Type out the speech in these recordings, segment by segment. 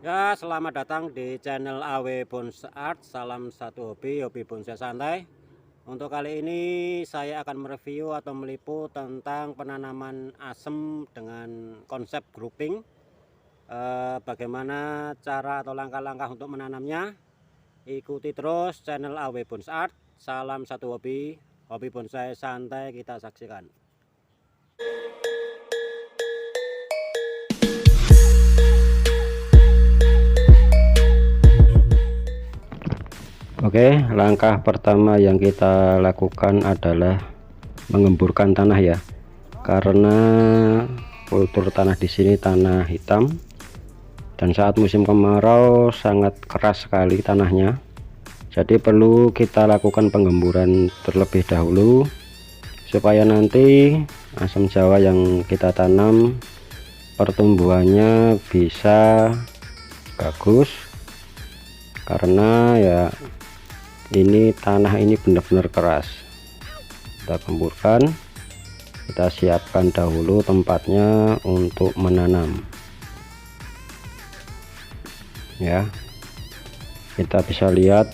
Ya, selamat datang di channel AW Bonsai Art. Salam satu hobi bonsai santai. Untuk kali ini saya akan mereview atau meliput tentang penanaman asem dengan konsep grouping. Bagaimana cara atau langkah-langkah untuk menanamnya. Ikuti terus channel AW Bonsai Art. Salam satu hobi bonsai santai, kita saksikan. Oke, langkah pertama yang kita lakukan adalah mengemburkan tanah ya. Karena kultur tanah di sini tanah hitam dan saat musim kemarau sangat keras sekali tanahnya. Jadi perlu kita lakukan penggemburan terlebih dahulu supaya nanti asam jawa yang kita tanam pertumbuhannya bisa bagus, karena ya ini tanah ini benar-benar keras. Kita gemburkan, kita siapkan dahulu tempatnya untuk menanam ya. Kita bisa lihat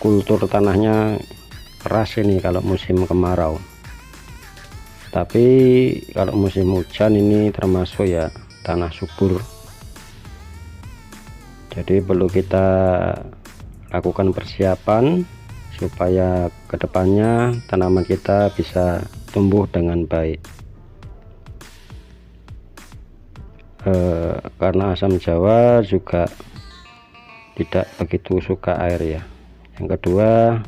kultur tanahnya keras ini kalau musim kemarau, tapi kalau musim hujan ini termasuk ya tanah subur. Jadi perlu kita lakukan persiapan supaya kedepannya tanaman kita bisa tumbuh dengan baik. Karena asam jawa juga tidak begitu suka air ya. Yang kedua,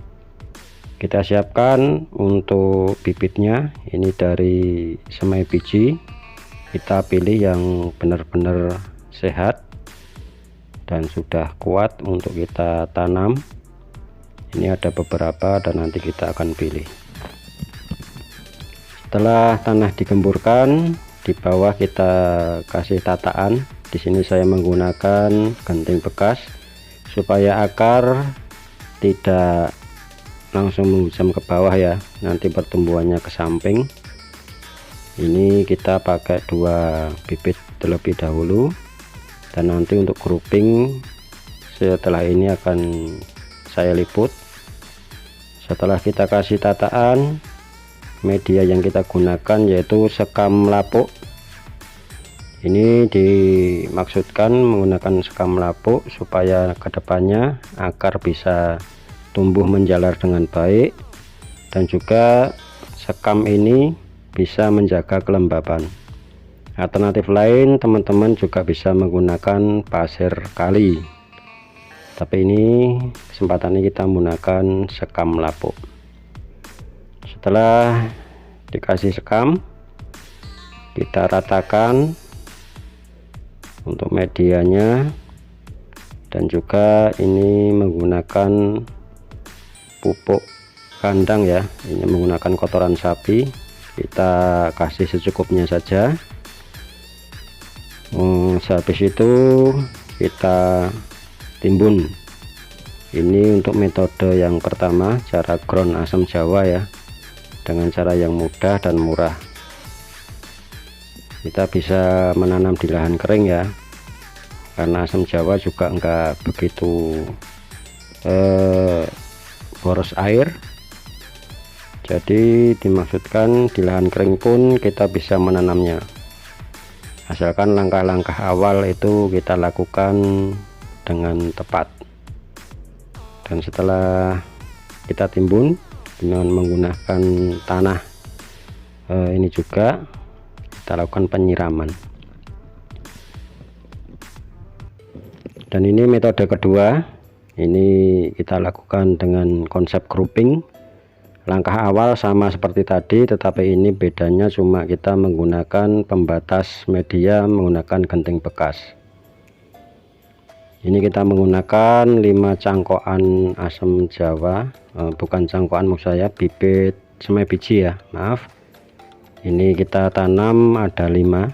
kita siapkan untuk bibitnya. Ini dari semai biji, kita pilih yang benar-benar sehat dan sudah kuat untuk kita tanam. Ini ada beberapa dan nanti kita akan pilih. Setelah tanah digemburkan, di bawah kita kasih tataan. Di sini saya menggunakan genting bekas supaya akar tidak langsung menghujam ke bawah ya, nanti pertumbuhannya ke samping. Ini kita pakai 2 bibit terlebih dahulu, dan nanti untuk grouping setelah ini akan saya liput. Setelah kita kasih tataan, media yang kita gunakan yaitu sekam lapuk. Ini dimaksudkan menggunakan sekam lapuk supaya kedepannya akar bisa tumbuh menjalar dengan baik, dan juga sekam ini bisa menjaga kelembapan. Alternatif lain teman-teman juga bisa menggunakan pasir kali, tapi ini kesempatan ini kita menggunakan sekam lapuk. Setelah dikasih sekam, kita ratakan untuk medianya, dan juga ini menggunakan pupuk kandang ya. Ini menggunakan kotoran sapi, kita kasih secukupnya saja. Habis itu kita timbun. Ini untuk metode yang pertama, cara ground asam jawa ya, dengan cara yang mudah dan murah. Kita bisa menanam di lahan kering ya, karena asam jawa juga enggak begitu boros air. Jadi dimaksudkan di lahan kering pun kita bisa menanamnya, asalkan langkah-langkah awal itu kita lakukan dengan tepat. Dan setelah kita timbun dengan menggunakan tanah ini juga kita lakukan penyiraman. Dan ini metode kedua, ini kita lakukan dengan konsep grouping. Langkah awal sama seperti tadi, tetapi ini bedanya cuma kita menggunakan pembatas media menggunakan genting bekas. Ini kita menggunakan 5 cangkokan asam jawa, bukan cangkokan maksud saya, bibit semai biji ya, maaf. Ini kita tanam ada 5.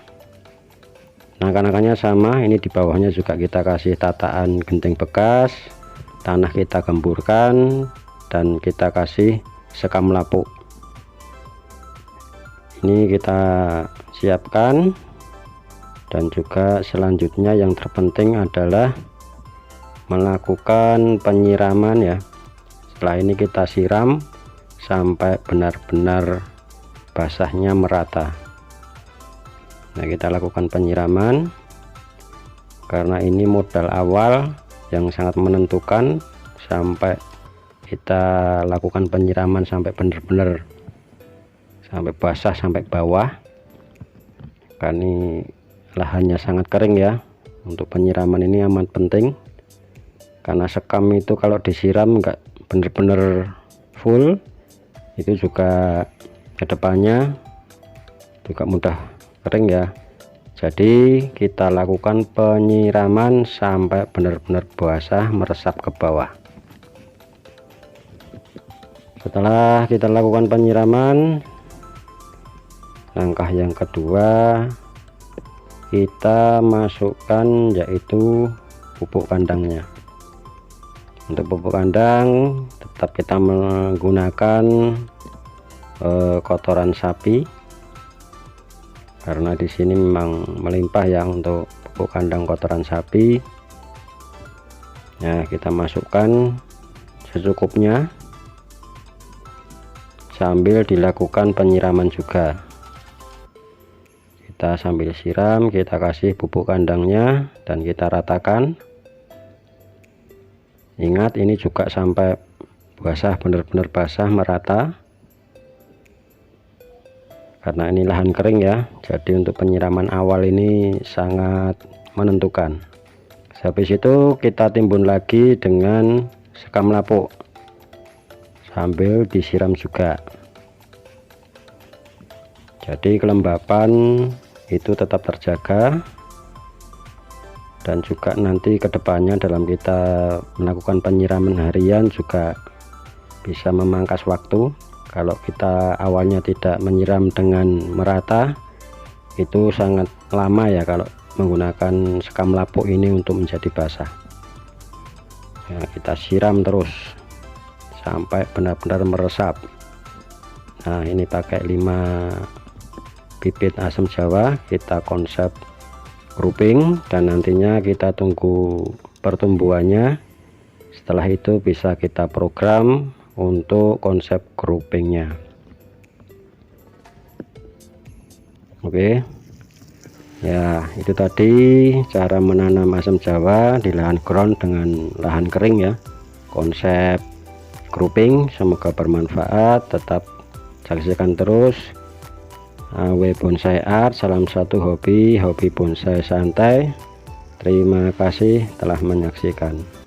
Angka-angkanya sama. Ini di bawahnya juga kita kasih tataan genting bekas, tanah kita gemburkan, dan kita kasih sekam lapuk. Ini kita siapkan Dan juga selanjutnya yang terpenting adalah melakukan penyiraman ya. Setelah ini kita siram sampai benar-benar basahnya merata. Nah, kita lakukan penyiraman karena ini modal awal yang sangat menentukan. Sampai kita lakukan penyiraman sampai benar-benar sampai basah sampai bawah, karena ini lahannya sangat kering ya. Untuk penyiraman ini amat penting, karena sekam itu kalau disiram enggak benar-benar full, itu juga kedepannya juga mudah kering ya. Jadi kita lakukan penyiraman sampai benar-benar basah meresap ke bawah. Setelah kita lakukan penyiraman, langkah yang kedua kita masukkan yaitu pupuk kandangnya. Untuk pupuk kandang tetap kita menggunakan kotoran sapi, karena di sini memang melimpah ya untuk pupuk kandang kotoran sapi. Nah, kita masukkan secukupnya sambil dilakukan penyiraman juga. Kita sambil siram, kita kasih pupuk kandangnya dan kita ratakan. Ingat, ini juga sampai basah, benar-benar basah merata, karena ini lahan kering ya. Jadi untuk penyiraman awal ini sangat menentukan. Habis itu kita timbun lagi dengan sekam lapuk sambil disiram juga. Jadi kelembapan itu tetap terjaga, dan juga nanti kedepannya dalam kita melakukan penyiraman harian juga bisa memangkas waktu. Kalau kita awalnya tidak menyiram dengan merata, itu sangat lama ya kalau menggunakan sekam lapuk ini untuk menjadi basah. Nah, kita siram terus sampai benar-benar meresap. Nah, ini pakai 5 bibit asam jawa, kita konsep grouping, dan nantinya kita tunggu pertumbuhannya. Setelah itu bisa kita program untuk konsep groupingnya. Oke ya, itu tadi cara menanam asam jawa di lahan ground dengan lahan kering ya, konsep grouping. Semoga bermanfaat, tetap saksikan terus AW Bonsai Art. Salam satu hobi bonsai santai. Terima kasih telah menyaksikan.